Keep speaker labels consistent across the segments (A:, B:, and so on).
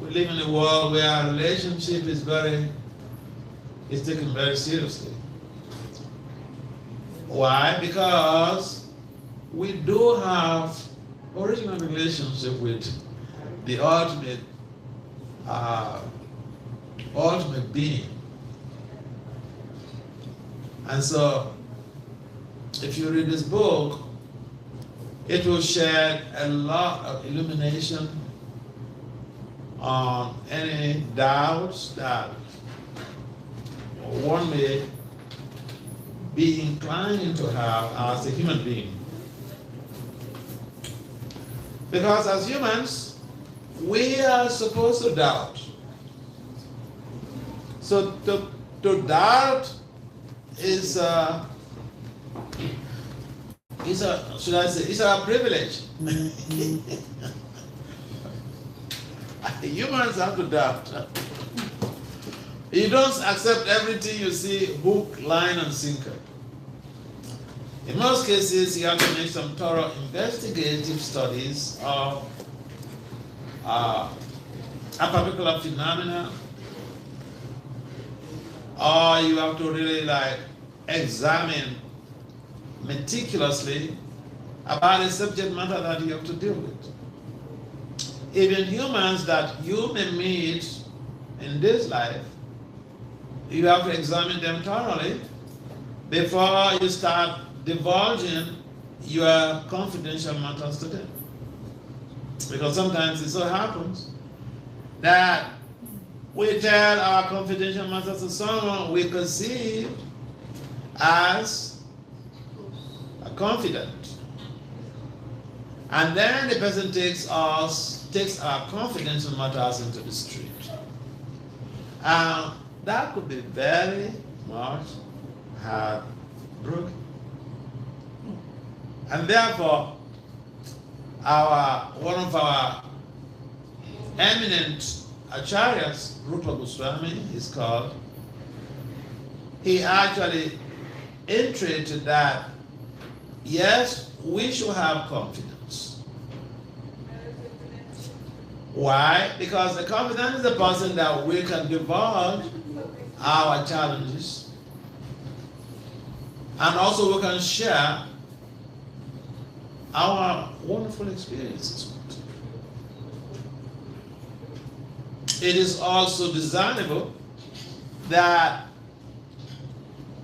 A: we live in a world where our relationship is taken very seriously. Why? Because we do have original relationship with the ultimate being. And so, if you read this book, it will shed a lot of illumination on any doubts that one may be inclined to have as a human being. Because as humans, we are supposed to doubt. So to doubt is it's our privilege. Humans have to doubt. You don't accept everything you see hook, line, and sinker. In most cases, you have to make some thorough investigative studies of a particular phenomena, or you have to really examine meticulously about the subject matter that you have to deal with. Even humans that you may meet in this life, you have to examine them thoroughly before you start divulging your confidential matters to them. Because sometimes it so happens that we tell our confidential matters to someone we perceive as a confidant. And then the person takes our confidential matters into the street. That could be very much heartbroken. And therefore, one of our eminent acharyas, Rupa Goswami is called, he actually iterated that, yes, we should have confidence. Why? Because the confident is the person that we can divulge our challenges, and also we can share our wonderful experiences with. It is also desirable that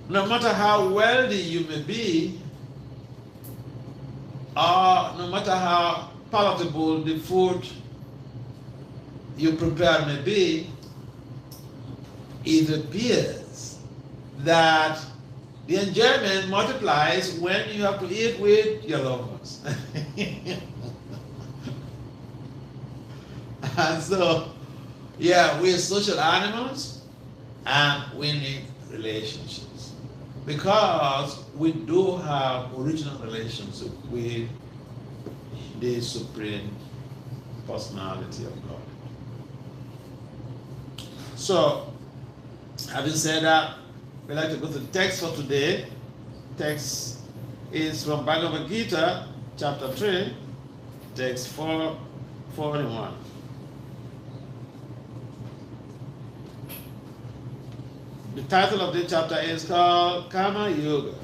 A: no matter how wealthy you may be, or no matter how palatable the food you prepare may be, it appears that the enjoyment multiplies when you have to eat with your loved ones. And so, yeah, we're social animals and we need relationships because we do have original relationship with the Supreme Personality of God. So, having said that, we'd like to go to the text for today. Text is from Bhagavad Gita, chapter 3, text 441. The title of this chapter is called Kama Yoga.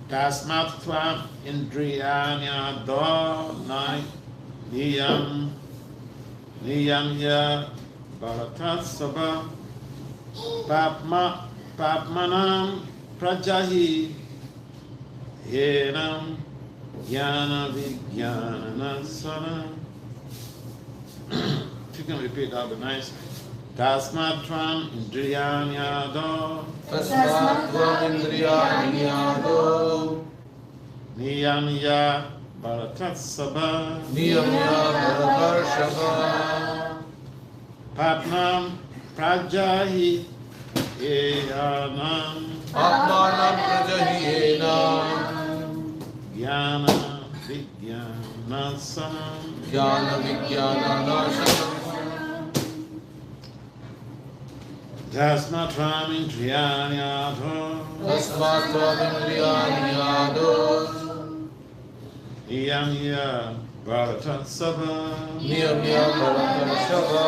A: Tasmat tvam indriyanya dhanai niyamya bharatasava papmanam prajahi yenam jnana vijnanasana. If you can repeat, that would be nice. Tasmat tvam indriyanyado niyamya bharatasava papmanam prajahi yenam jnana vijnanasana. Tasmat tvam indriyanyado niyamya Bharata Sabha
B: Niyamya Bharata Shava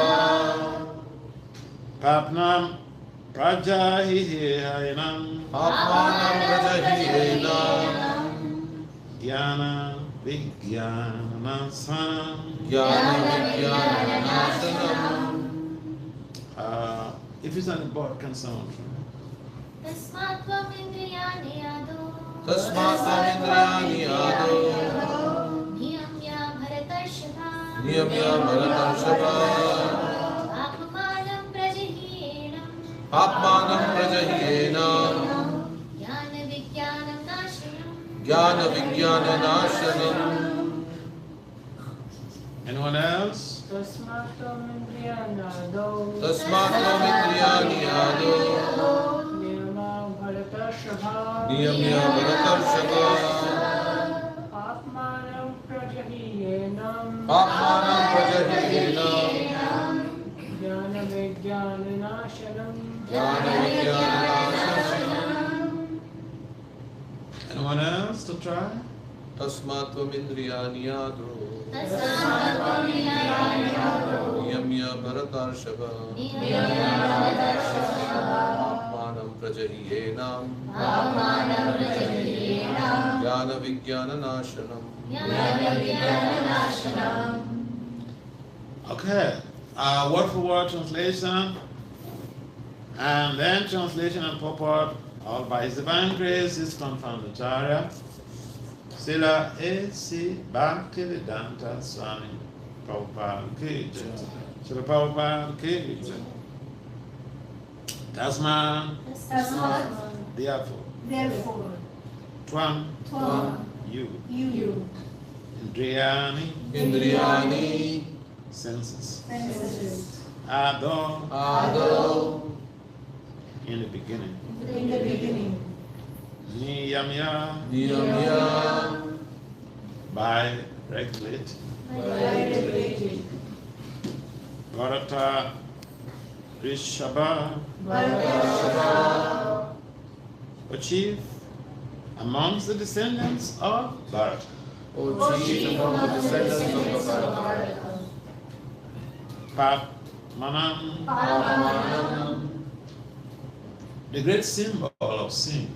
A: Papnam Prajahihayanam
B: Atmanam Rajahiyena
A: Jnana Vijnanasam.
B: Jnana Vijnana Nasanam.
A: If it's on the board, can someone try?
C: Tasmatvam indriyani ado
B: Tasmatvamindrayani ado
C: niyamya bharatarshava
B: Niyamya Bharatarshava
C: Atmanam prajahiyenam
B: Atmanam Prajahiyena
C: Jnana vijnanam nashanam
B: Jnana Vijnana Nasanam.
A: Anyone else?
B: Tasmatvamindrayani ado Niyamya Bharatarshava
D: Atmanam prajahiyenam
B: Atmanam Prajahiyena
D: Jnana vijnana nashanam
B: Jnana Vijnana Nasanam.
A: Anyone else to try?
B: Tasmatvamindrayani ado
C: Tasmatvam indriyani ado
B: Niyamya Bharatarshava Atmanam Prajahiyena
C: Atmanam prajahiyenam
B: Jnana Vijnana Nasanam.
C: Jnana vijnana nashanam.
A: Okay. Word for word translation, and then translation and purport, all by His divine grace, is confirmed Acharya Sila A.C. Bhaktivedanta Swami Prabhupada Ki Jai. Srila Prabhupada Ki Jai. Tasman, therefore, Tvam, you, Indriyani,
B: Indriyani
A: senses, Ado,
B: Ado
A: in the beginning,
D: in the beginning,
A: Niyamya,
B: Niyamya
A: by regulating,
D: regulated,
A: Bharata, Rishabha, achieve amongst the descendants of Bharata.
B: O chief among the descendants of the Bharata.
A: Papmanam,
B: Atmanam
A: the great symbol of sin.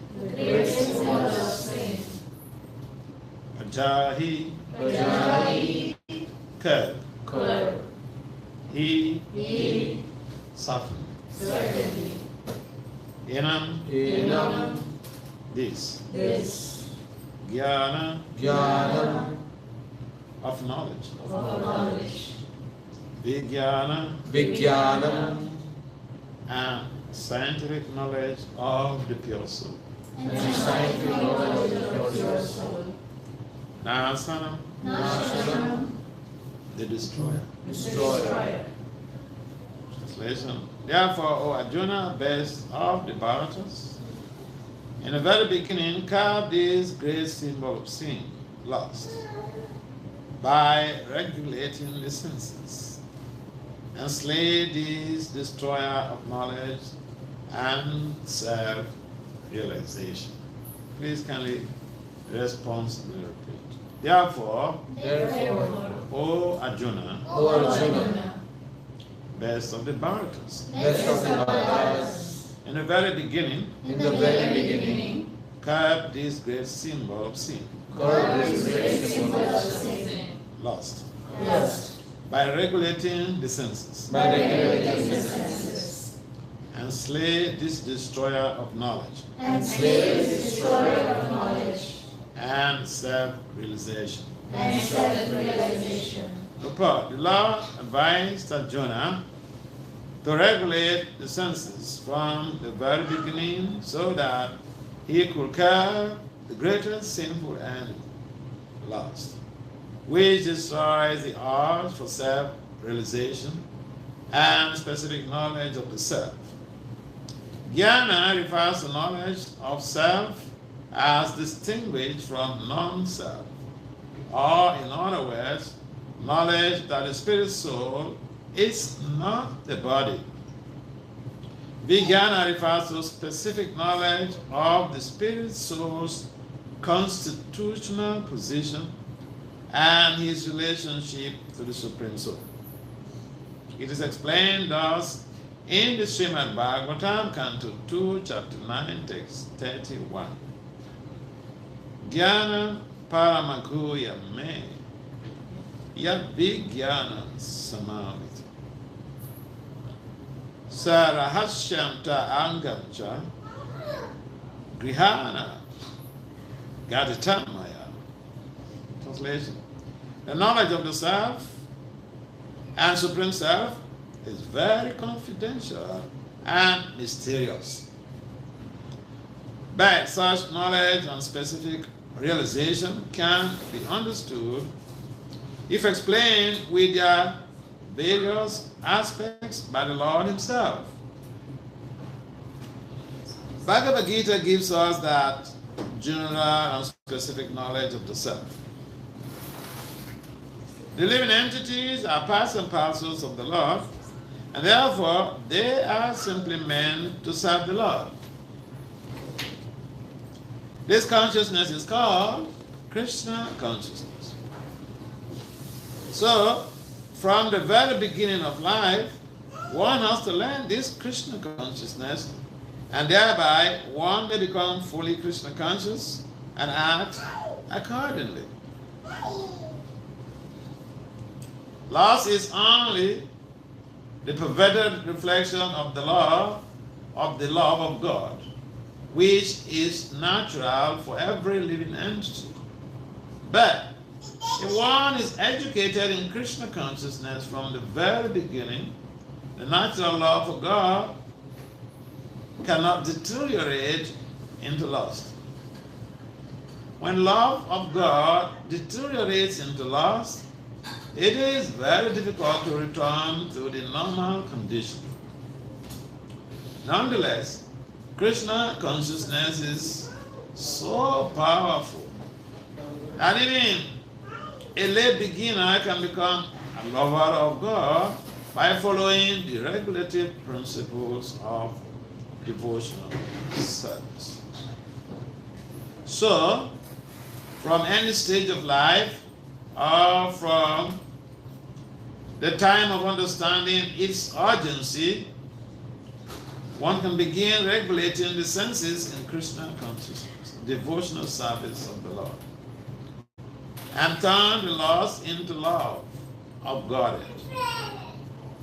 A: Ajahi,
B: Prajahi
A: curb,
B: Curb
A: he,
B: He
A: suffer.
B: Certainly
A: Enam,
B: Enam
A: this,
B: This
A: Jnana,
B: Jnana
A: of knowledge,
B: of knowledge
A: Vijnana,
B: Vijnana
A: and scientific knowledge of the pure soul.
B: and scientific knowledge of your soul.
A: Nasanam,
B: Nasanam
A: the destroyer.
B: Destroyer.
A: Translation. Therefore, O Arjuna, best of the Bharatas, in the very beginning, carved this great symbol of sin, lust, by regulating the senses, and slay this destroyer of knowledge and self-realization. Please kindly responsibly repeat. Therefore,
B: Therefore,
A: O Arjuna,
B: O Arjuna,
A: best of the Bharatas,
B: best of the Bharatas,
A: in the very beginning,
B: in the very beginning,
A: carved this great symbol of sin,
B: carved this great symbol of sin,
A: lust,
B: lust,
A: by regulating the senses,
B: by regulating the senses,
A: and slay this destroyer of knowledge
B: and slay the destroyer of knowledge
A: and self-realization.
B: and self-realization.
A: Report. The Lord advised Arjuna to regulate the senses from the very beginning so that he could curb the greatest sinful enemy, lust, which destroys the urge for self-realization and specific knowledge of the self. Jnana refers to knowledge of self as distinguished from non-self, or in other words, knowledge that the spirit soul is not the body. Vijnana refers to specific knowledge of the spirit soul's constitutional position and his relationship to the Supreme Soul. It is explained thus in the Srimad Bhagavatam, Canto 2, Chapter 9, Text 31. Jnana paramaguya me yad vijnana samavita sarahasyam ta angamcha grihana gaditamaya. Translation: the knowledge of the Self and Supreme Self is very confidential and mysterious. But such knowledge and specific realization can be understood if explained with their various aspects by the Lord Himself. Bhagavad Gita gives us that general and specific knowledge of the Self. The living entities are parts and parcels of the Lord, and therefore they are simply meant to serve the Lord. This consciousness is called Krishna consciousness. So, from the very beginning of life, one has to learn this Krishna consciousness, and thereby one may become fully Krishna conscious and act accordingly. Loss is only the perverted reflection of the love of God, which is natural for every living entity. But if one is educated in Krishna consciousness from the very beginning, the natural love for God cannot deteriorate into lust. When love of God deteriorates into lust, it is very difficult to return to the normal condition. Nonetheless, Krishna consciousness is so powerful that even a lay beginner can become a lover of God by following the regulative principles of devotional service. So, from any stage of life, or from the time of understanding its urgency, one can begin regulating the senses in Krishna consciousness, devotional service of the Lord, and turn the loss into love of Godhead,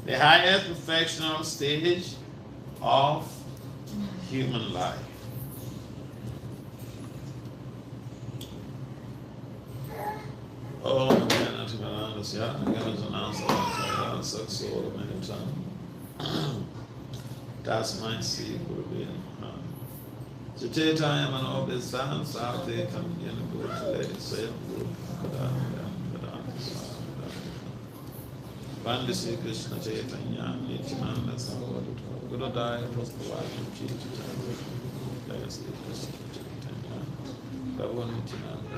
A: the highest perfectional stage of human life. Oh, man, that's my seed will be in the daytime and all this time, South they come in and go to lady say, Vandisi Krishna Chaitanya, Nityananda Savadutta, Guru Daya, Prasthavati, Chitita, Legacy Krishna Chaitanya, Prabhu Nityananda.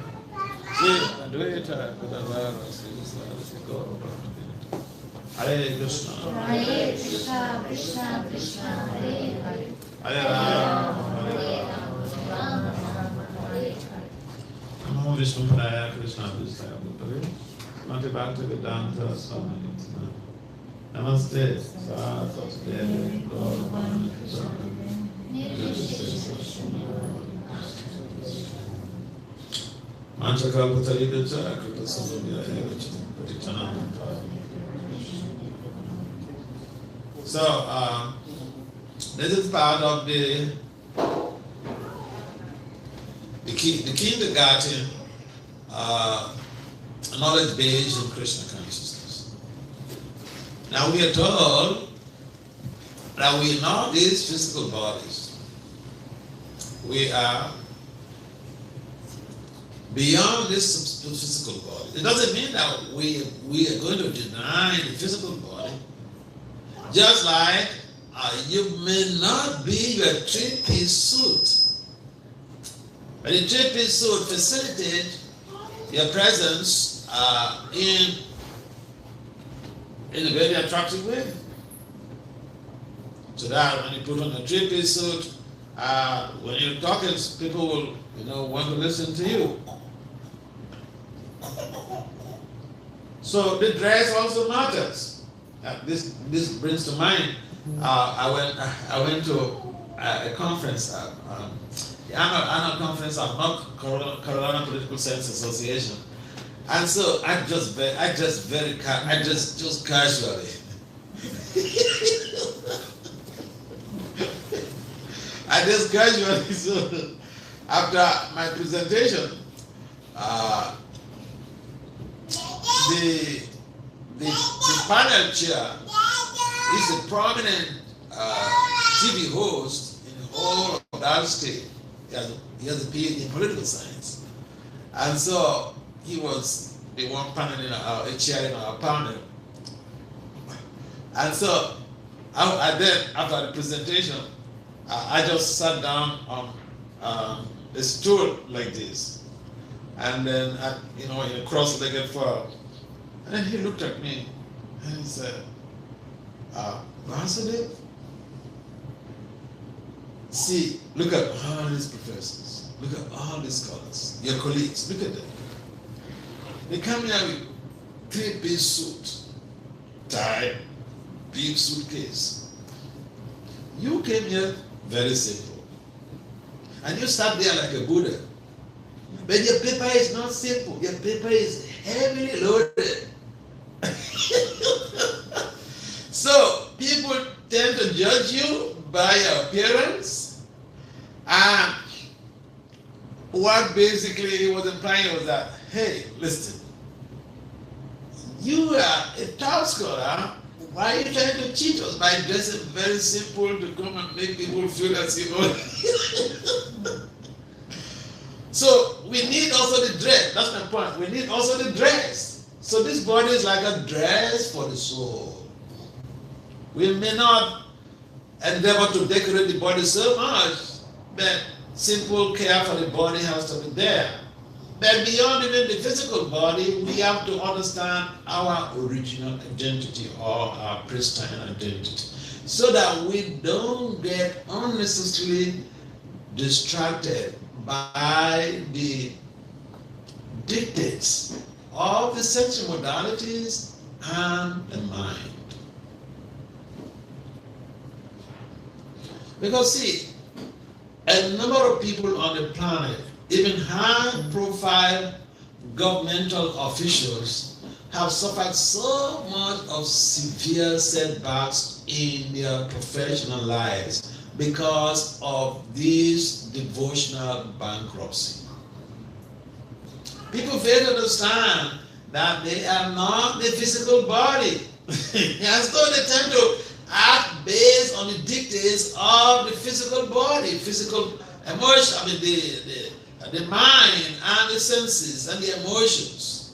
A: Advaita Kudavara Sri Gaura. Hare Krishna.
C: Hare Krishna, Krishna Krishna, Hare Hare.
A: Hare Rama, Hare
C: Rama, Hare Hare.
A: Namo Vishnu Padaya Krishna Vishaya Bhutale. Namaste Bhakti Vedanta Swami Nityananda. Namaste Saraswati Devi Gauravani Krishna. Manchakalpataridacha Krita Samudya Evacha Patitanam. So, this is part of the kindergarten knowledge base in Krishna consciousness. Now we are told that we know these physical bodies. We are beyond this physical body. It doesn't mean that we are going to deny the physical body. Just like you may not be your three-piece suit, but the three-piece suit facilitates your presence in a very attractive way. So that when you put on a three-piece suit, when you're talking, people will want to listen to you. So the dress also matters. This brings to mind. I went to a conference, annual conference of North Carolina Political Science Association, and so I just casually. I just casually, so after my presentation, the panel chair is a prominent TV host in the whole of that state. He has a PhD in political science. And so he was the one panel in a chair in our panel. And so I then, after the presentation, I just sat down on a stool like this. And then, in a cross-legged form. And then he looked at me and he said, Vasudev, see, look at all these professors, look at all these scholars, your colleagues, look at them. They come here with 3-piece suit, tie, big suitcase. You came here very simple. And you sat there like a Buddha. But your paper is not simple, your paper is heavily loaded. So people tend to judge you by your appearance, and what basically he was implying was that, hey, listen, you are a top scholar, why are you trying to cheat us by dressing very simple to come and make people feel as So we need also the dress, that's my point, we need also the dress. So this body is like a dress for the soul. We may not endeavor to decorate the body so much, but simple care for the body has to be there. But beyond even the physical body, we have to understand our original identity or our pristine identity, so that we don't get unnecessarily distracted by the dictates of the sexual modalities and the mind. Because see, a number of people on the planet, even high-profile governmental officials, have suffered so much of severe setbacks in their professional lives because of this devotional bankruptcy. People fail to understand that they are not the physical body. And so they tend to act based on the dictates of the physical body, physical emotion, the mind and the senses and the emotions.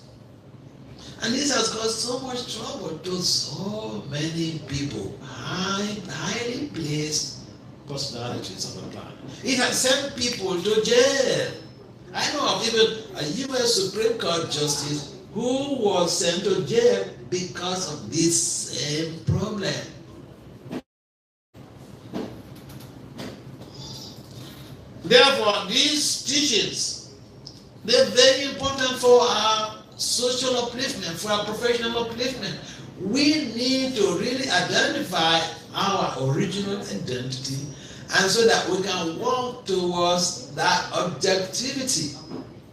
A: And this has caused so much trouble to so many people, highly placed personalities on the planet. It has sent people to jail. I know of even a U.S. Supreme Court justice who was sent to jail because of this same problem. Therefore, these teachings, they're very important for our social upliftment, for our professional upliftment. We need to really identify our original identity, and so that we can walk towards that objectivity.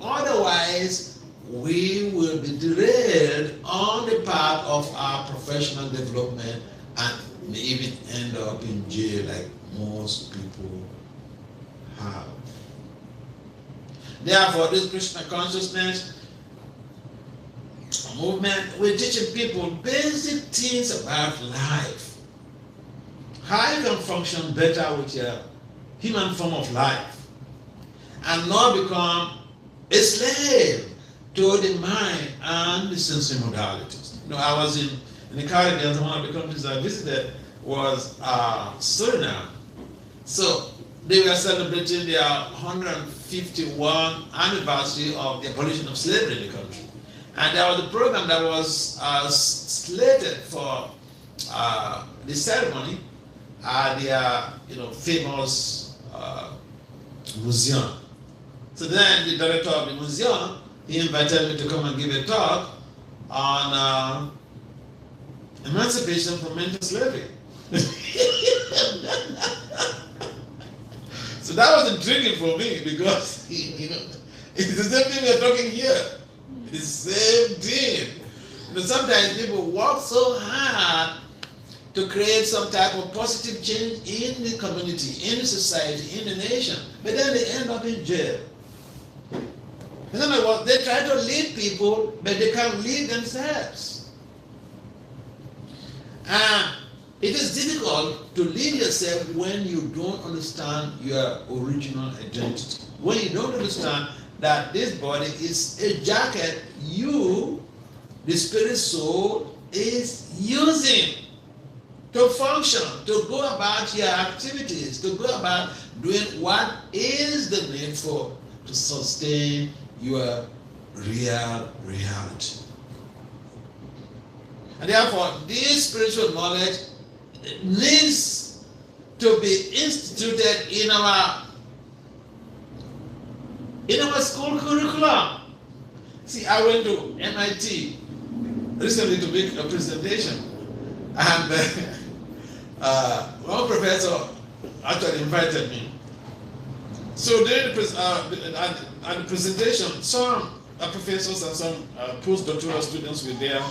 A: Otherwise, we will be derailed on the path of our professional development and may even end up in jail like most people have. Therefore, this Krishna consciousness movement, we're teaching people basic things about life. How you can function better with your human form of life and not become a slave to the mind and the sensory modalities. I was in the Caribbean, one of the countries I visited was Suriname. So they were celebrating their 151 anniversary of the abolition of slavery in the country. And there was a program that was slated for the ceremony at their famous museum. So then the director of the museum, he invited me to come and give a talk on emancipation from mental slavery. So that was intriguing for me because, it's the same thing we're talking here. It's the same thing. Sometimes people work so hard to create some type of positive change in the community, in the society, in the nation, but then they end up in jail. In other words, they try to lead people, but they can't lead themselves. It is difficult to lead yourself when you don't understand your original identity. When you don't understand that this body is a jacket you, the spirit soul, is using to function, to go about your activities, to go about doing what is the needful to sustain your real reality. And therefore, this spiritual knowledge needs to be instituted in our school curriculum. See, I went to MIT recently to make a presentation, and one professor actually invited me. So during the presentation, some professors and some postdoctoral students were there,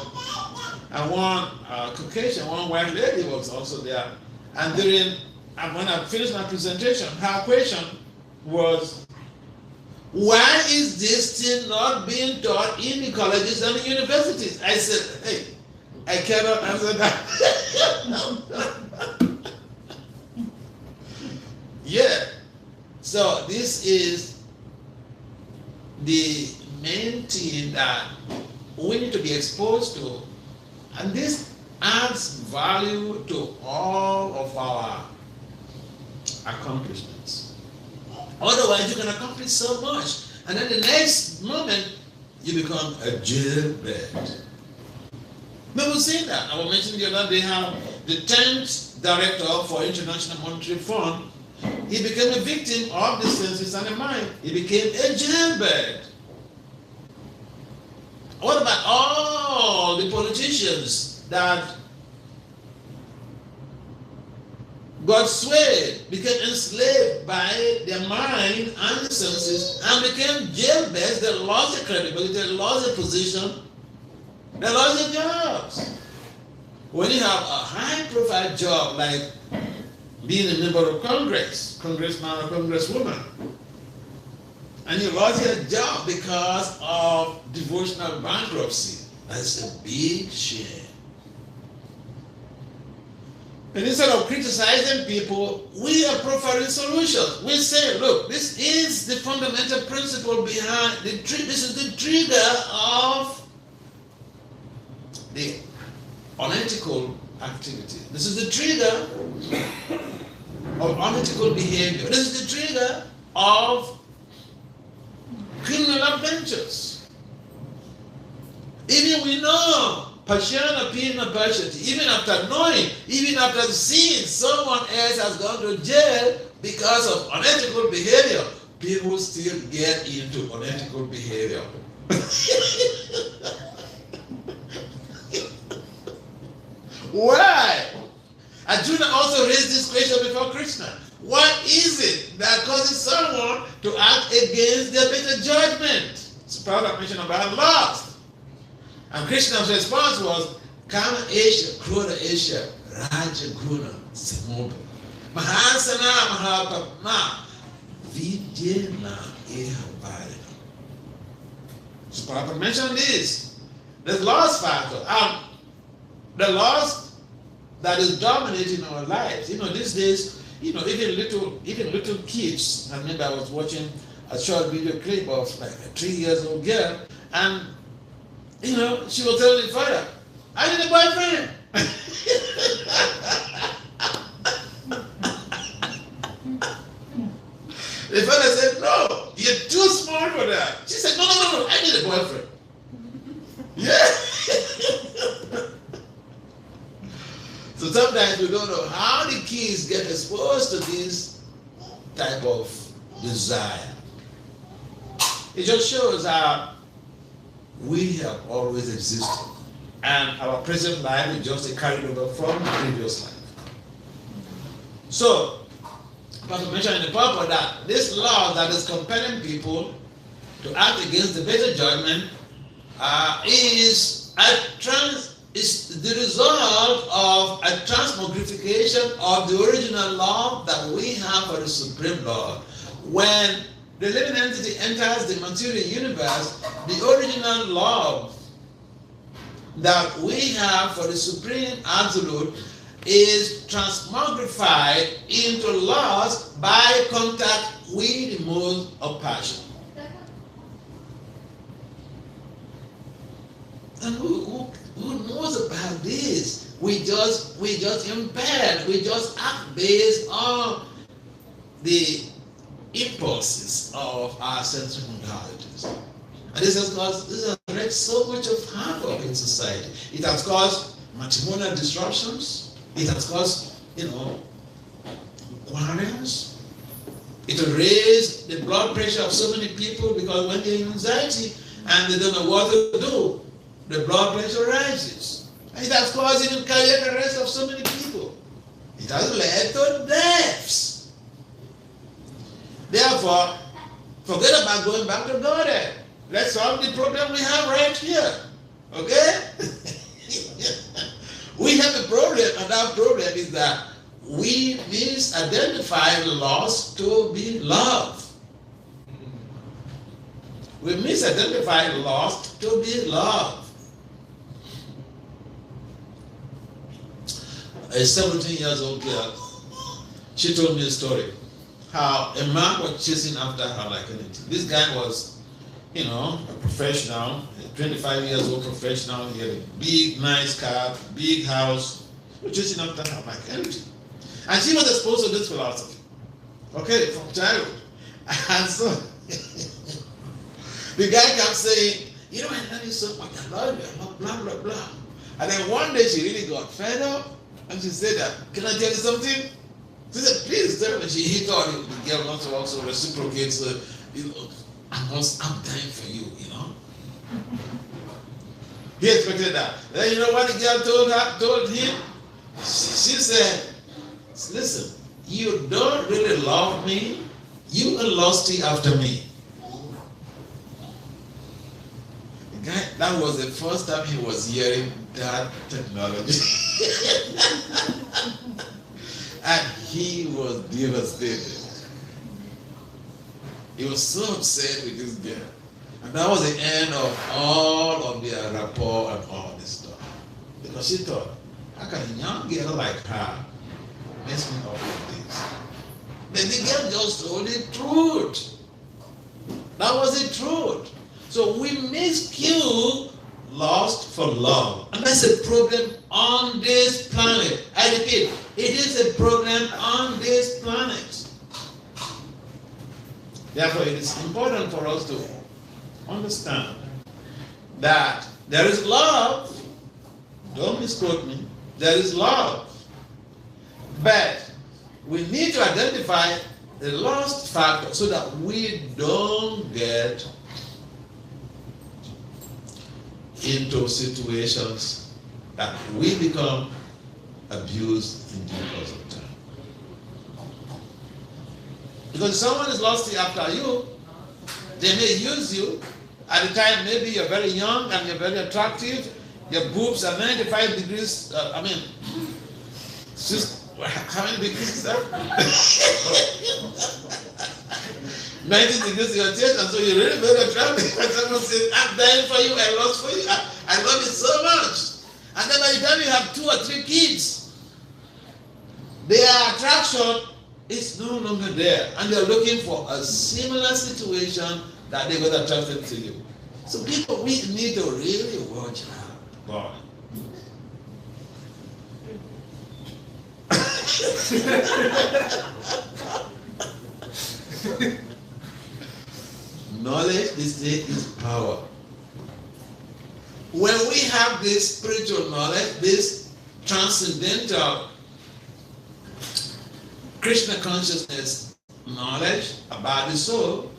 A: and one Caucasian, one white lady was also there. And when I finished my presentation, her question was, why is this thing not being taught in the colleges and the universities? I said, hey, I cannot answer that. Yeah. So this is the main thing that we need to be exposed to. And this adds value to all of our accomplishments. Otherwise, you can accomplish so much, and then the next moment, you become a jailbird. People say that. I was mentioning the other day how the 10th director for International Monetary Fund, he became a victim of the senses and the mind. He became a jailbird. What about all the politicians that got swayed, became enslaved by their mind and the senses, and became jailbirds? They lost their credibility, they lost their position, they lost their jobs. When you have a high-profile job like being a member of Congress, congressman or congresswoman, and you lost your job because of devotional bankruptcy, that's a big shame. And instead of criticizing people, we are providing solutions. We say, look, this is the fundamental principle behind this is the trigger of the unethical activity. This is the trigger of unethical behavior. This is the trigger of criminal adventures. Even we know, Pashana Pina Pashati, even after knowing, even after seeing someone else has gone to jail because of unethical behavior, people still get into unethical behavior. Why? Arjuna also raised this question before Krishna. What is it that causes someone to act against their better judgment? It's part of mention about lust. And Krishna's response was, Kama Esha, Krona Esha, Raja Guna, Samoba. Mahasana Mahapama, Vidyena Ehavaya. So Prabhupada mentioned this. The lust factor. The lust that is dominating our lives. These days, even little kids. I remember I was watching a short video clip of like a 3-year-old girl, and she was telling the father, I need a boyfriend. The father said, no, you're too small for that. She said, no, I need a boyfriend. Yeah. So sometimes we don't know how the kids get exposed to this type of desire. It just shows how we have always existed. and our present life is just a carried over from the previous life. So, Pastor mentioned in the purport that this law that is compelling people to act against the better judgment is the result of a transmogrification of the original law that we have for the supreme law. When the living entity enters the material universe, the original law that we have for the supreme absolute is transmogrified into laws by contact with the mode of passion. And who knows about this? We just impaired. We just act based on the impulses of our sensory modalities. And this has wreaked so much of havoc in society. It has caused matrimonial disruptions. It has caused, quarrels. It will raise the blood pressure of so many people because when they're in anxiety and they don't know what to do, the blood pressure rises. And it has caused even cardiac arrest of so many people. It has led to deaths. Therefore, forget about going back to God. Let's solve the problem we have right here. Okay? We have a problem, and that problem is that we misidentify loss to be love. We misidentify loss to be love. A 17-year-old girl, she told me a story how a man was chasing after her like anything. This guy was, a professional, a 25 years old professional. He had a big, nice car, big house. He was chasing after her like anything. And she was exposed to this philosophy, okay, from childhood. And so the guy kept saying, I love you so much, I love you, blah, blah, blah. And then one day she really got fed up. And she said that, can I tell you something? She said, please tell me. He thought the girl wants to also reciprocate, so, I'm dying for you, He expected that. Then what the girl told him? She said, listen, you don't really love me. You are lusty after me. The guy, that was the first time he was hearing that technology. And he was devastated. He was so upset with this girl. And that was the end of all of their rapport and all this stuff. Because she thought, how can a young girl like her mess me up with this? Then the girl just told the truth. That was the truth. So we miscue lust for love. And that's a problem on this planet. I repeat, it is a problem on this planet. Therefore, it is important for us to understand that there is love. Don't misquote me. There is love. But we need to identify the lust factor so that we don't get into situations that we become abused in due course of time. Because someone is lusty after you, they may use you. At the time, maybe you're very young and you're very attractive. Your boobs are 95 degrees. How many degrees is that? 90 degrees your chest, and so you're really very attractive. And someone says, I'm dying for you, I lost for you, I love you so much. And then by the time you have 2 or 3 kids, their attraction is no longer there. And they're looking for a similar situation that they got attracted to you. So people, we need to really watch out. Boy. Knowledge, they say, is power. When we have this spiritual knowledge, this transcendental Krishna consciousness knowledge about the soul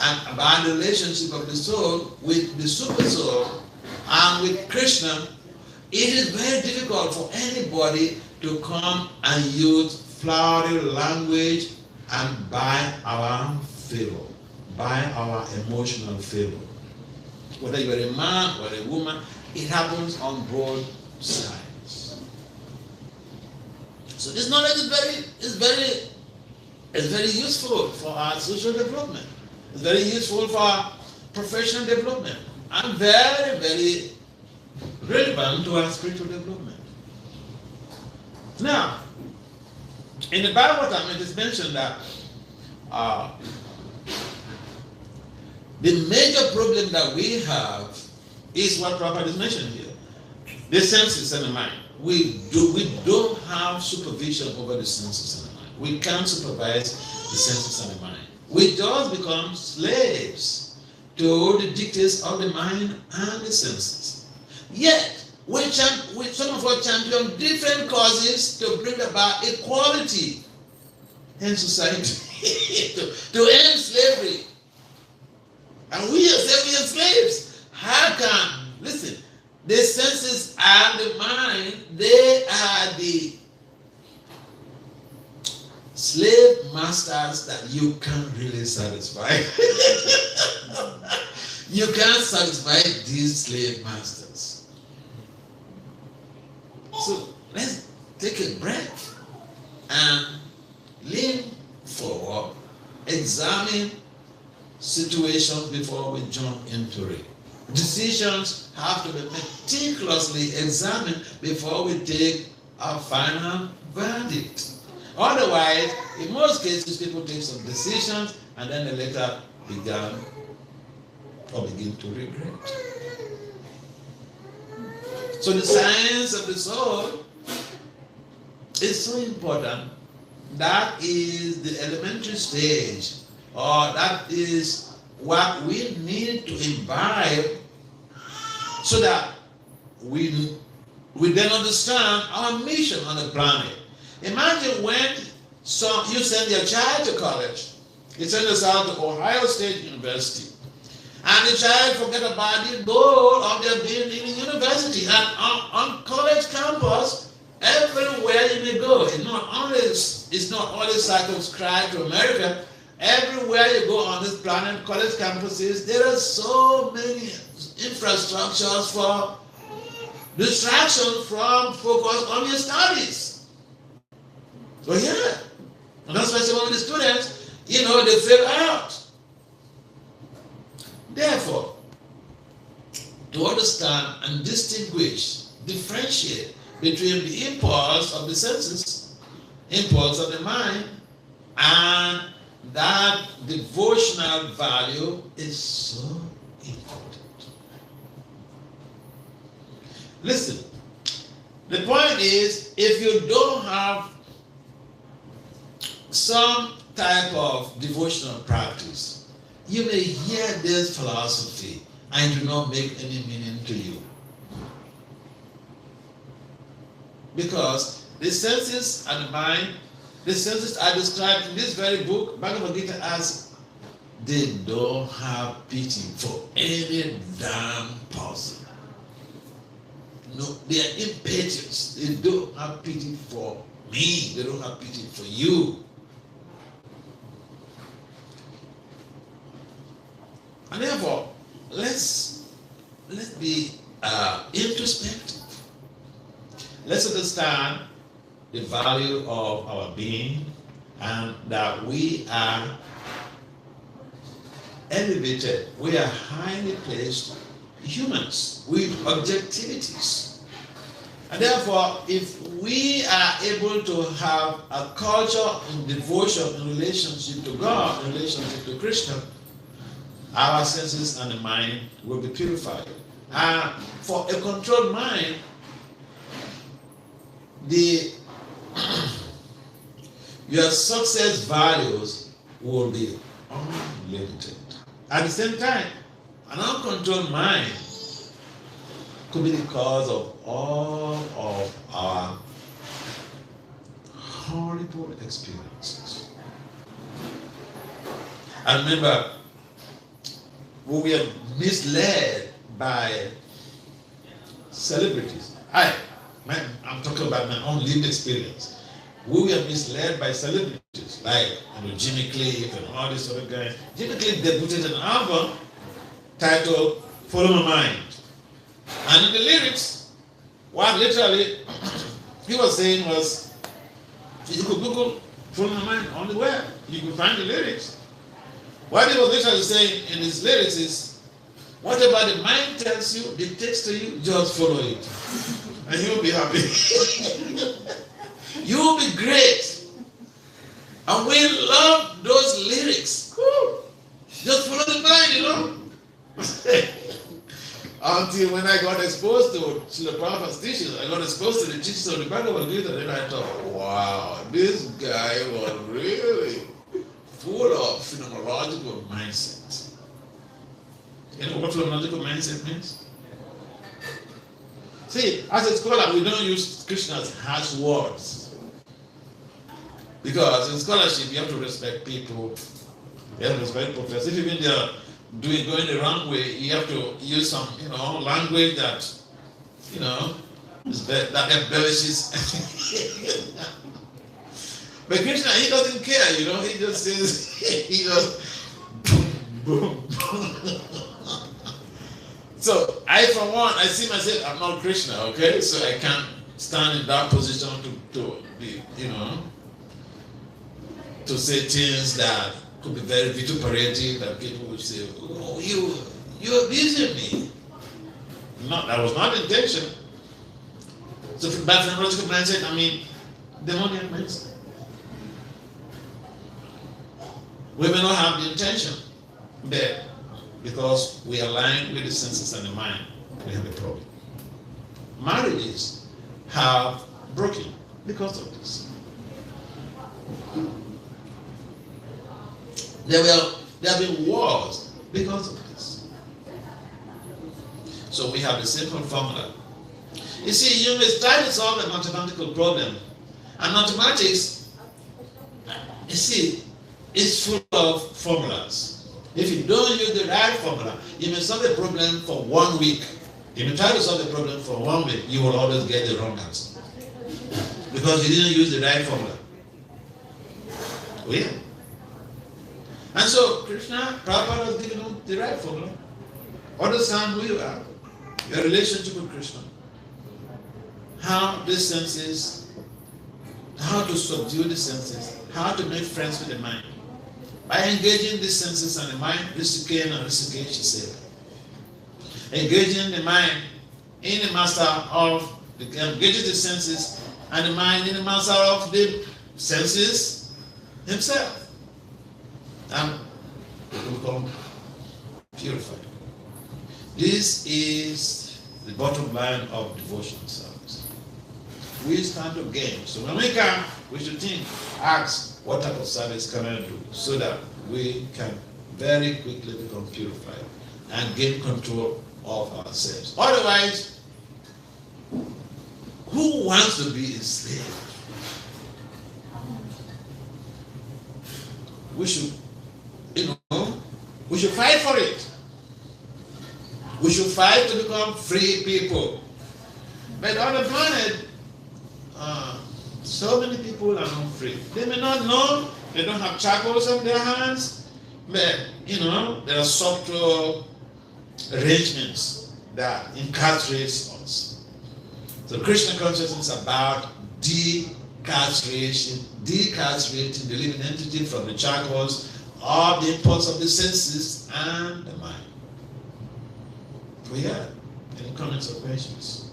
A: and about the relationship of the soul with the super soul and with Krishna, it is very difficult for anybody to come and use flowery language and buy our favor, buy our emotional favor. Whether you're a man or a woman, it happens on both sides. So this knowledge is very useful for our social development. It's very useful for our professional development, and very, very relevant to our spiritual development. Now, in the Bible, it is mentioned that the major problem that we have is what Prophet is mentioning here: the senses and the mind. We don't have supervision over the senses and the mind. We can't supervise the senses and the mind. We just become slaves to the dictates of the mind and the senses. Yet, some of us champion different causes to bring about equality in society, to end slavery. And we are slaves. How can, listen, the senses and the mind, they are the slave masters that you can't really satisfy. You can't satisfy these slave masters. So let's take a breath and lean forward, examine situations before we jump into it. Decisions have to be meticulously examined before we take our final verdict. Otherwise, in most cases, people take some decisions and then they later begin to regret. So the science of the soul is so important. That is the elementary stage, or that is what we need to imbibe so that we then understand our mission on the planet. Imagine when you send your child to college. You send us out to Ohio State University, and the child forget about the goal of their being in the university. And on college campus, everywhere you may go, it's not only circumscribed to America. Everywhere you go on this planet, college campuses, there are so many infrastructures for distraction from focus on your studies. So yeah, and that's why some of the students, they fail out. Therefore, to understand and differentiate between the impulse of the senses, impulse of the mind, and that devotional value is so important. Listen, the point is, if you don't have some type of devotional practice, you may hear this philosophy and do not make any meaning to you. Because the senses and the mind, the senses are described in this very book, Bhagavad Gita, as they don't have pity for any damn person. No, they are impetuous. They don't have pity for me. They don't have pity for you. And therefore, let's be introspective. Let's understand the value of our being, and that we are elevated. We are highly placed humans with objectivities. And therefore, if we are able to have a culture in devotion, in relationship to God, in relationship to Krishna, our senses and the mind will be purified. For a controlled mind, your success values will be unlimited. At the same time, an uncontrolled mind could be the cause of all of our horrible experiences. And remember, we are misled by celebrities. I'm talking about my own lived experience. We were misled by celebrities like Jimmy Cliff and all these other guys. Jimmy Cliff debuted an album titled Follow My Mind. And in the lyrics, what literally he was saying was, you could Google Follow My Mind on the web. You could find the lyrics. What he was literally saying in his lyrics is, whatever the mind tells you, dictates to you, just follow it. And you'll be happy. You'll be great. And we love those lyrics. Just follow the mind, you know. Until when I got exposed to Srila Prabhupada's teachings, I got exposed to the teachings of the Bhagavad Gita, and then I thought, wow, this guy was really full of phenomenological mindset. You know what phenomenological mindset means? See, as a scholar, we don't use Krishna's harsh words. Because in scholarship, you have to respect people, you have to respect professors. If even they are going the wrong way, you have to use some, language that, that embellishes. But Krishna, he doesn't care, he just says, he just boom, boom. So I, for one, I see myself, I'm not Krishna, okay? So I can't stand in that position to be, to say things that could be very vituperative, that people would say, oh, you're abusing me. No, that was not the intention. So from that phenomenological mindset, I mean, demonic mindset. We may not have the intention, but because we align with the senses and the mind, we have a problem. Marriages have broken because of this. There have been wars because of this. So we have a simple formula. You see, you may try to solve a mathematical problem, and mathematics, you see, is full of formulas. If you don't use the right formula, you may solve a problem for 1 week. If you try to solve a problem for 1 week, you will always get the wrong answer. Because you didn't use the right formula. Oh, yeah. And so, Krishna, Prabhupada has given you the right formula. Understand who you are, your relationship with Krishna, how the senses, how to subdue the senses, how to make friends with the mind. By engaging the senses and the mind, Rishikesh and Rishikesh said, engaging the mind in the master of engaging the senses and the mind in the master of the senses himself. And it will become purified. This is the bottom line of devotion service. We stand to gain. So when we come, we should ask, what type of service can I do so that we can very quickly become purified and gain control of ourselves? Otherwise, who wants to be enslaved? We should, we should fight for it. We should fight to become free people. But on the planet, so many people are not free. They may not know, they don't have charcoals on their hands, but there are subtle arrangements that incarcerate us. So Krishna consciousness is about decarceration, decarcerating the living entity from the charcoals of the impulse of the senses and the mind. We have any comments or questions?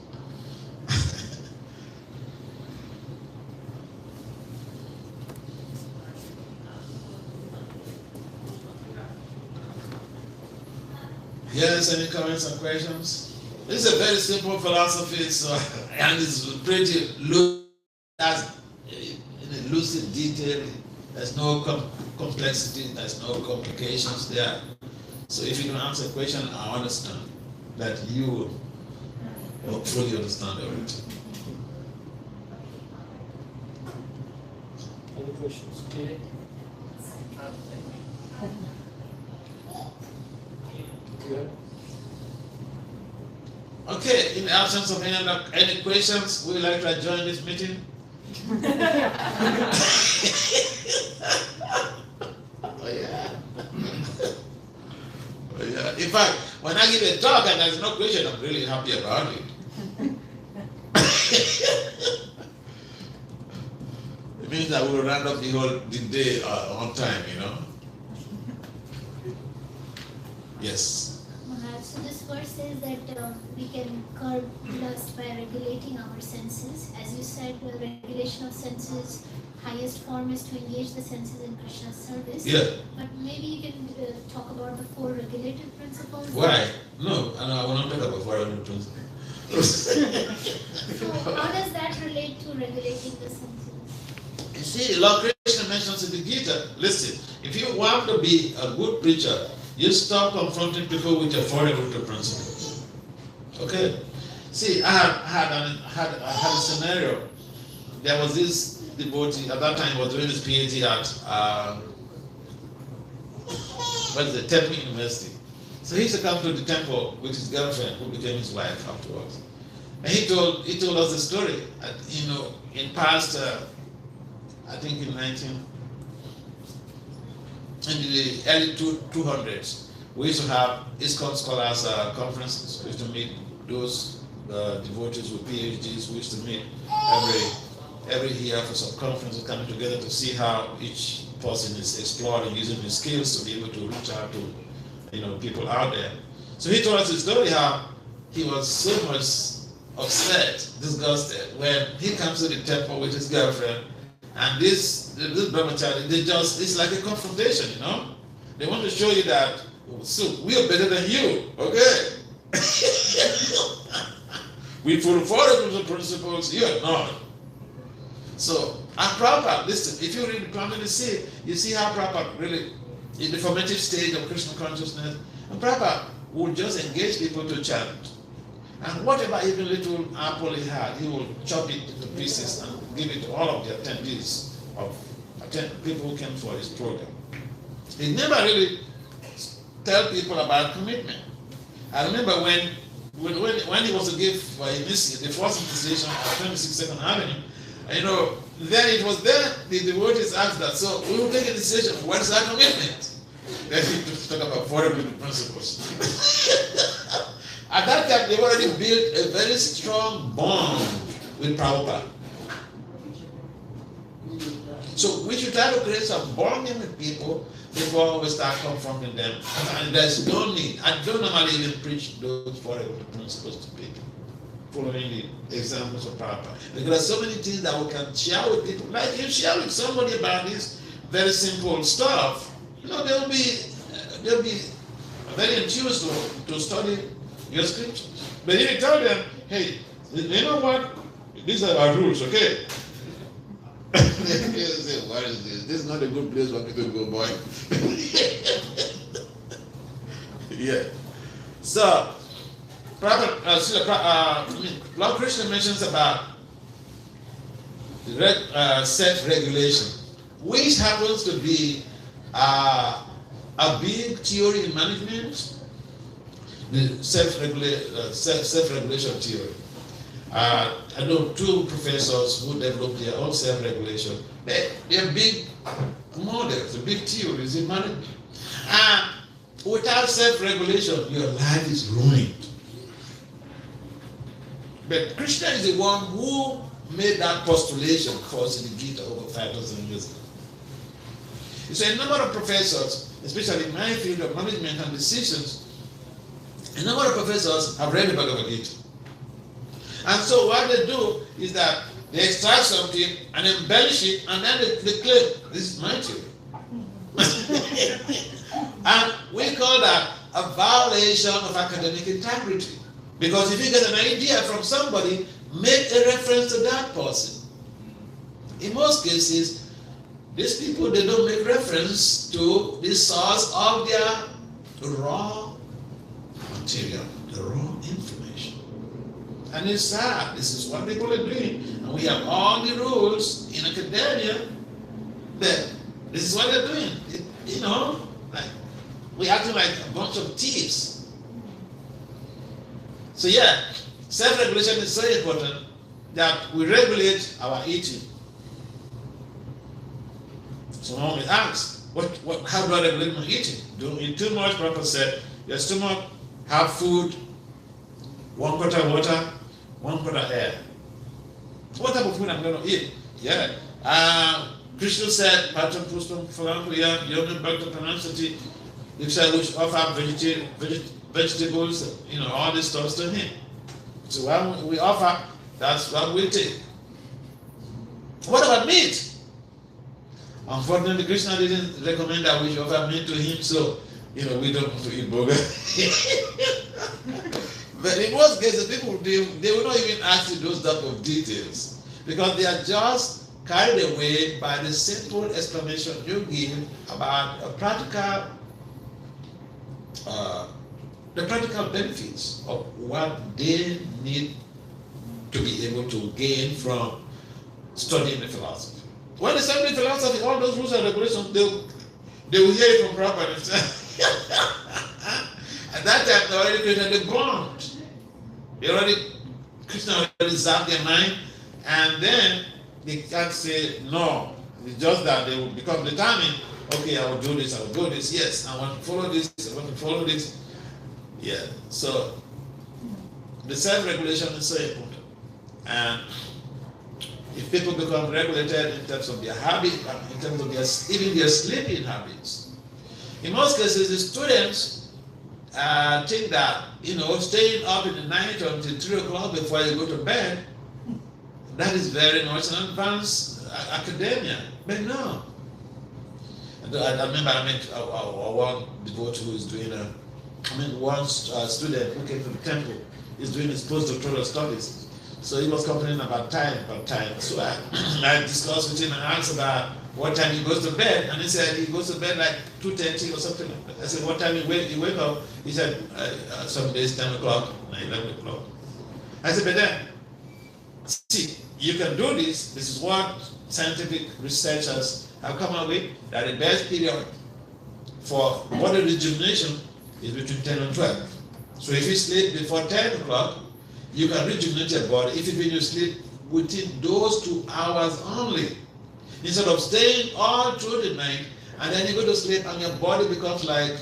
A: Yes, any comments or questions? This is a very simple philosophy, and it's pretty loose, in a lucid detail. There's no complexity, there's no complications there. So if you can answer a question, I understand that you will fully understand everything.
B: Any questions? Okay. Good.
A: Okay, in the absence of any questions, would you like to join this meeting? Oh yeah. Oh, yeah. In fact, when I give a talk and there's no question, I'm really happy about it. It means that we will round up the day on time, you know. Yes.
C: So this verse says that we can curb lust by regulating our senses. As you said, the regulation of senses, highest form is to engage the senses in Krishna's service.
A: Yeah.
C: But maybe you can talk about the 4 regulative principles.
A: Why? No, I will not talk about 4 regulative principles.
C: So how does that relate to regulating the senses?
A: You see, Lord Krishna mentions in the Gita, listen, if you want to be a good preacher, you stop confronting people with your 4 regulative principles. Okay? See, I had a scenario. There was this devotee, at that time he was doing his PhD at Temple University. So he used to come to the temple with his girlfriend, who became his wife afterwards. And he told us the story. In past, I think in the early 200s, we used to have ISKCON scholars conferences. We used to meet those devotees with PhDs. We used to meet every year for some conferences, coming together to see how each person is exploring, using his skills to be able to reach out to people out there. So he told us the story how he was so much upset, disgusted, when he comes to the temple with his girlfriend, and this brahmachari, it's like a confrontation, They want to show you that, so we are better than you, okay? We follow 4 principles, you are not. So, Prabhupada, listen, if you read the Pramana, you see how Prabhupada really, in the formative stage of Krishna consciousness, and Prabhupada will just engage people to chant. And whatever even little apple he had, he will chop it into pieces and give it to all of the attendees people who came for his program. He never really tell people about commitment. I remember when he was to give the first initiation at 26th Avenue, then it was there the devotees asked that, so we will take a decision, what is our commitment? Then he talk about 4 principles. At that time, they already built a very strong bond with Prabhupada. So we should try to create some bonding with people before we start confronting them. And there's no need. I don't normally even preach those 4 principles to people, following the examples of Prabhupada. Because there are so many things that we can share with people. Like you share with somebody about this very simple stuff, they'll be very enthused to study your scriptures. But if you tell them, hey, you know what? These are our rules, okay? They say, what is this? This is not a good place for people to go, boy. Yeah. So, Lord Krishna mentions about self-regulation, which happens to be a big theory in management, the self-regulation theory. I know 2 professors who developed their own self-regulation. They're big models, big theories in management. And without self-regulation, your life is ruined. But Krishna is the one who made that postulation for us in the Gita over 5,000 years ago. So a number of professors, especially in my field of management and decisions, a number of professors have read the Bhagavad Gita. And so what they do is that they extract something and embellish it, and then they claim, this is my theory. And we call that a violation of academic integrity. Because if you get an idea from somebody, make a reference to that person. In most cases, these people, they don't make reference to the source of their raw material, the raw information. And it's sad. This is what people are doing. And we have all the rules in academia that this is what they're doing. Like we're acting like a bunch of thieves. So yeah, Self-regulation is so important that we regulate our eating. So when we ask, how do I regulate my eating? Don't eat too much. Prophet said, your stomach, have food, 1 quarter water, 1 quarter air. What type of food I'm going to eat? Yeah. Krishna said, Patam Pustam Phalampriya, Yogam Bhakta Pranamsati, you said we should offer vegetables, all this stuff to him. So when we offer, that's what we take. What about meat? Unfortunately, Krishna didn't recommend that we should offer meat to him, so we don't want to eat burger. But in most cases, people they will not even ask you those type of details because they are just carried away by the simple explanation you give about the practical benefits of what they need to be able to gain from studying the philosophy. When they study philosophy, all those rules and regulations, they will hear it from Prabhupada. At that time, they already created the bond. Krishna already zapped their mind, and then they can't say no. It's just that they will become determined. Okay, I will do this, yes, I want to follow this, I want to follow this. Yeah, so the self-regulation is so important. And if people become regulated in terms of their habit, in terms of even their sleeping habits, in most cases, the students think that, staying up in the night until 3 o'clock before you go to bed, that is very much an advanced academia. But no. I remember I met one devotee who is doing one student who came to the temple is doing his postdoctoral studies. So he was complaining about time. So I discussed with him and asked about what time he goes to bed, and he said he goes to bed like 2:30 or something like that. I said, what time you wake up? He said, some days 10 o'clock, 11 o'clock. I said, but then, see, you can do this. This is what scientific researchers have come up with, that the best period for body rejuvenation is between 10 and 12. So if you sleep before 10 o'clock, you can rejuvenate your body if you sleep within those 2 hours only. Instead of staying all through the night, and then you go to sleep and your body becomes like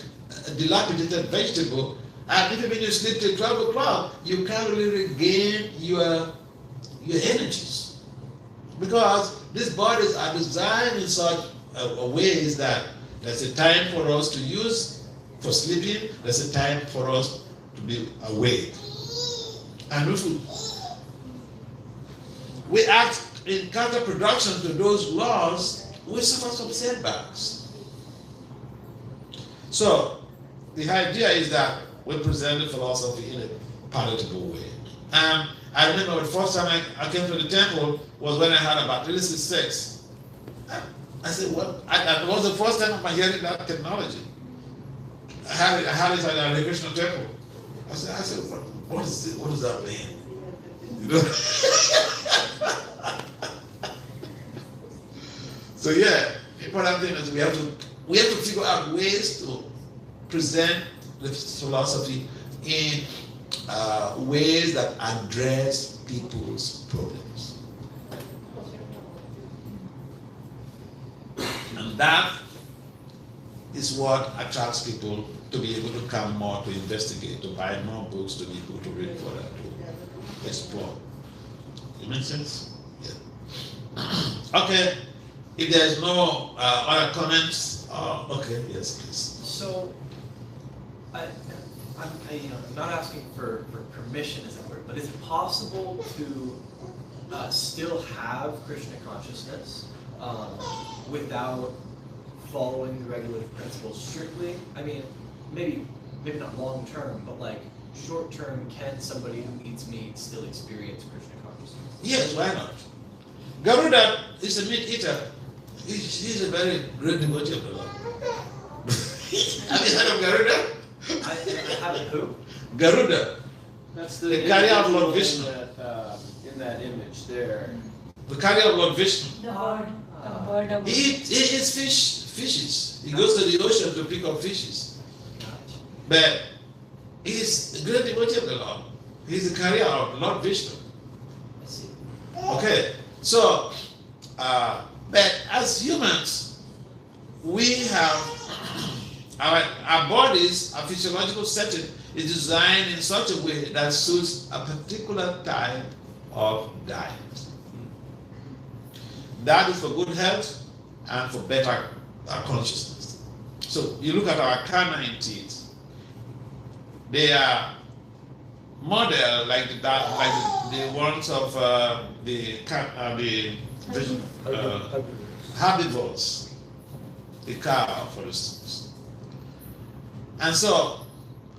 A: a dilapidated vegetable, and even when you sleep till 12 o'clock, you can't really regain your energies. Because these bodies are designed in such ways that there's a time for us to use for sleeping, there's a time for us to be awake. And if we act in counterproduction to those laws, we suffer some setbacks. So, the idea is that we present the philosophy in a palatable way. And I remember the first time I came to the temple was when I had about 36. I said, what? That was the first time I'm hearing that technology. I had it at the Krishna temple. I said, what is it? What does that mean? So yeah, the important thing is we have to figure out ways to present the philosophy in ways that address people's problems. And that is what attracts people to be able to come more, to investigate, to buy more books, to be able to read further, to explore. It makes sense? Yeah. Okay. If there's no other comments, okay, yes, please.
E: So, I'm not asking for permission, as it were, but is it possible to still have Krishna consciousness without following the regulative principles strictly? I mean, maybe not long term, but like short term, can somebody who eats meat still experience Krishna consciousness?
A: Yes, why not? Garuda is a meat eater. He's a very great devotee of the Lord. Have you heard of Garuda?
E: I haven't who?
A: Garuda.
B: That's
A: the carrier of Lord
B: individual
A: Vishnu.
B: In that image there.
A: The carrier of Lord Vishnu.
D: The bird of
A: He eats fishes. He goes to the ocean to pick up fishes. But he's a great devotee of the Lord. He's the carrier of Lord Vishnu.
E: I see.
A: Okay, so, but as humans, we have our bodies, our physiological setting is designed in such a way that suits a particular type of diet. That is for good health and for better consciousness. So you look at our canine teeth; they are model like the ones of the herbivores, the cow, for instance. And so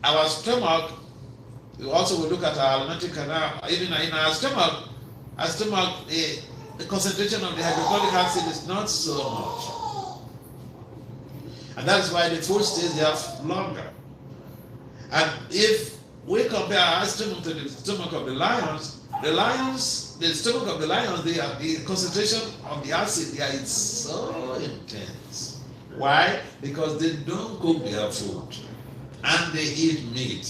A: our stomach, we also will look at our alimentary canal. Even in our stomach, the concentration of the hydrochloric acid is not so much, and that is why the food stays there longer. And if we compare our stomach to the stomach of the lions, the stomach of the lions, the concentration of the acid there is so intense. Why? Because they don't cook their food and they eat meat,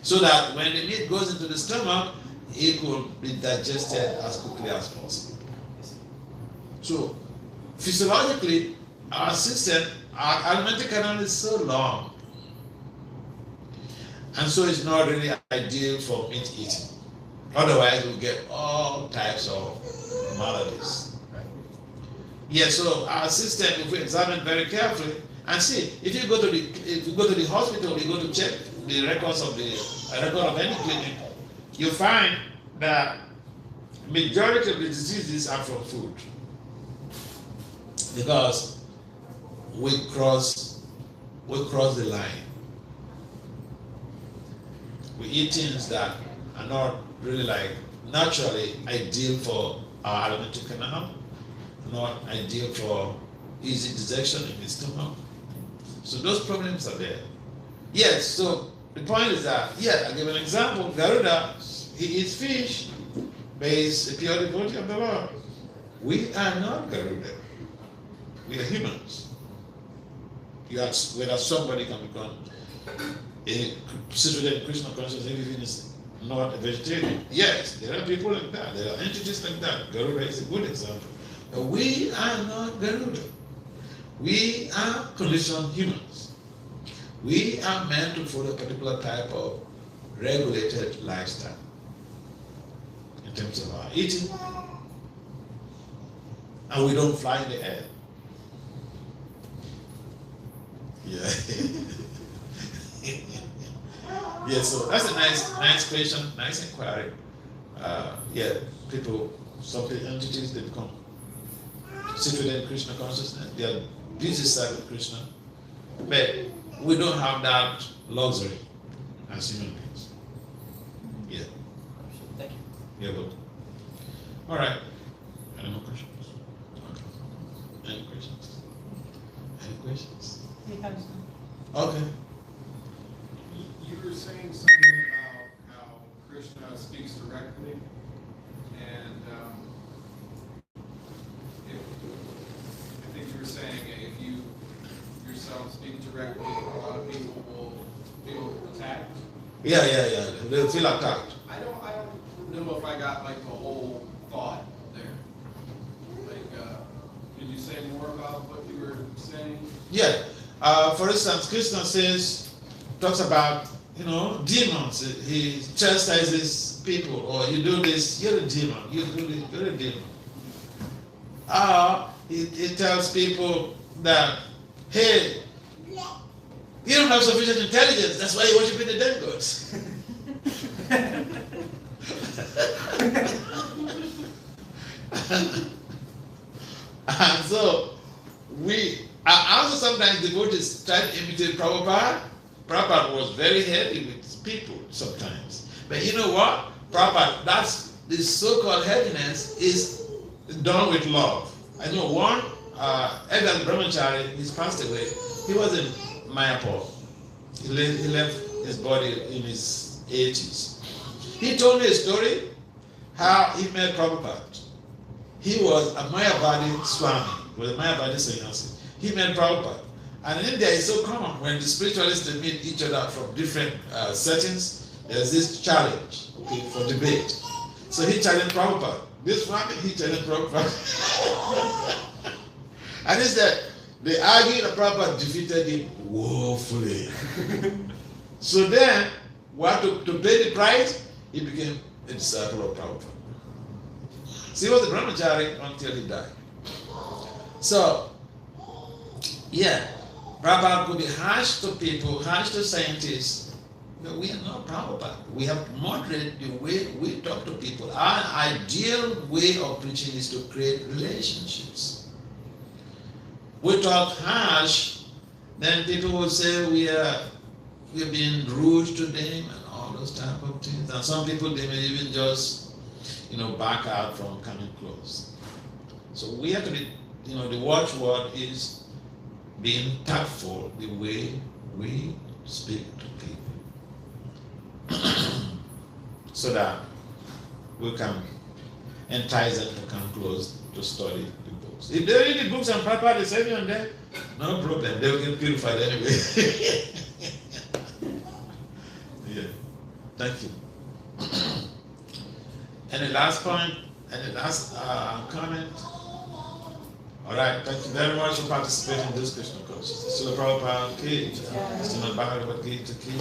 A: so that when the meat goes into the stomach, it could be digested as quickly as possible. So physiologically, our system, our alimentary canal is so long, and so it's not really ideal for meat eating. Otherwise, we'll get all types of maladies. Right? Yeah, so our system, if we examine very carefully, and see, if you go to the hospital, you go to check the records of record of any clinic, you find that majority of the diseases are from food, because we cross the line. We eat things that are not really like naturally ideal for our alimentary canal, not ideal for easy digestion in the stomach. So those problems are there. Yes, so the point is that, yeah, I'll give an example. Garuda, he eats fish, but he's a pure devotee of the Lord. We are not Garuda. We are humans. Whether somebody can become a situated in Krishna consciousness if he is not a vegetarian. Yes, there are people like that. There are entities like that. Garuda is a good example. But we are not Garuda. We are conditioned humans. We are meant to follow a particular type of regulated lifestyle in terms of our eating, and we don't fly in the air. Yeah. Yeah, so that's a nice question, nice inquiry. Yeah, some entities, they become situated in Krishna consciousness. They are busy side of Krishna, but we don't have that luxury as human beings. Yeah.
E: Thank you.
A: Yeah, good. All right. Any more questions? Okay. Any questions? Any questions?
D: We have some.
A: Okay.
B: You were saying something about how Krishna speaks directly, and I think you were saying if you yourself speak directly, a lot of people will feel attacked.
A: Yeah. They'll feel attacked.
B: I don't know if I got like the whole thought there. Like, could you say more about what you were saying?
A: Yeah. For instance, Krishna talks about, demons. He chastises people, or you do this, you're a demon. You do this, you're a demon. He tells people that, hey, you don't have sufficient intelligence, that's why you're worshiping the demigods. And so also sometimes devotees try to imitate Prabhupada. Prabhupada was very heavy with people sometimes. But you know what? Prabhupada, this so-called heaviness is done with love. I know one elder brahmachari, he's passed away. He was in Mayapur. He left his body in his 80s. He told me a story how he met Prabhupada. He was a Mayavadi Swami, with a Mayavadi sannyasi. He met Prabhupada. And in India, it's so common when the spiritualists meet each other from different settings, there's this challenge, okay, for debate. So he challenged Prabhupada. This one, he challenged Prabhupada. And he said, they argued and Prabhupada defeated him woefully. So then, to pay the price, he became a disciple of Prabhupada. So he was a brahmachari until he died. So, yeah, Prabhupada could be harsh to people, harsh to scientists, but we are not Prabhupada. We have moderated the way we talk to people. Our ideal way of preaching is to create relationships. We talk harsh, then people will say we're being rude to them and all those type of things. And some people, they may even just, back out from coming close. So we have to be, the watchword is being tactful the way we speak to people. So that we can entice them to come close to study the books. If they read the books and Prabhupada is heavy on them, no problem, they will get purified anyway. Yeah, thank you. Any last point? Any last comment? All right, thank you very much for participating in this Krishna course. Srila Prabhupada ki, Srimad Bhagavad Gita ki.